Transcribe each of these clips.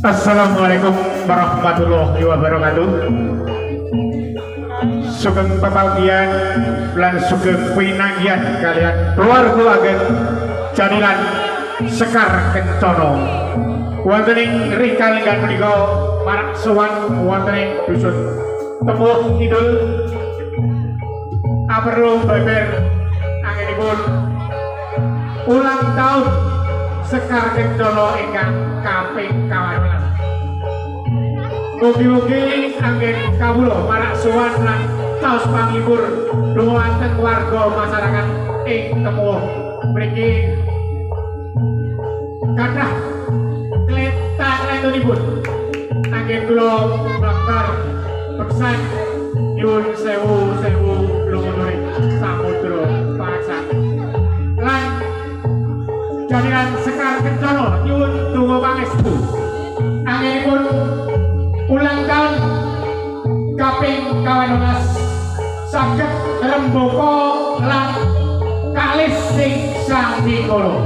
Assalamualaikum warahmatullahi wabarakatuh. Sugeng pepanggihan lan sugeng pinanggihan kalian keluarga agen Janilan Sekar Kencana wonten ing rikal ingkang menika marak sowan wonten ing dusun Temuh Kidul Aperlu beber anginipun ulang tahun Sekar Kencana ingkang kaping 12. Mugi-mugi anggen kawula marak sowan lan taos panglipur dhumateng warga masyarakat ing Temuh mriki kathah kletanipun anggen kula bakar beksan nyuwun sewu lumunure samudra paraksan lan Janilan Sekar Kencana nyuwun donga pangestu anggenipun ulang tahun kaping 12 saged rembaka lan kalis sing sambikala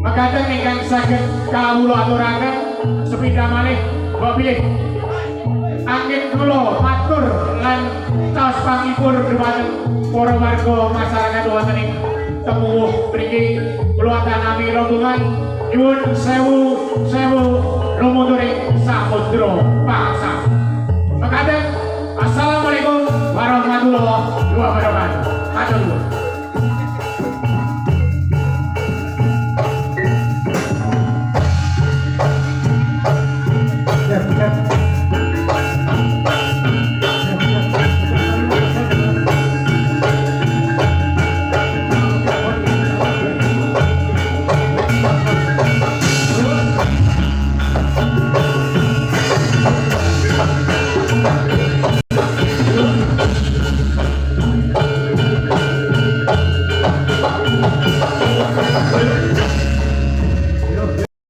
mekaten ingkang saged kawula aturaken sepindah malih mbok pilih angin kula matur lan taos panglipur dhumateng para warga masyarakat wonten ing Temuh mriki kula tanami rombongan nyuwun sewu lumuturing samudra paksa. Mekaten assalamualaikum warahmatullahi wabarakatuh. Matur nuwun.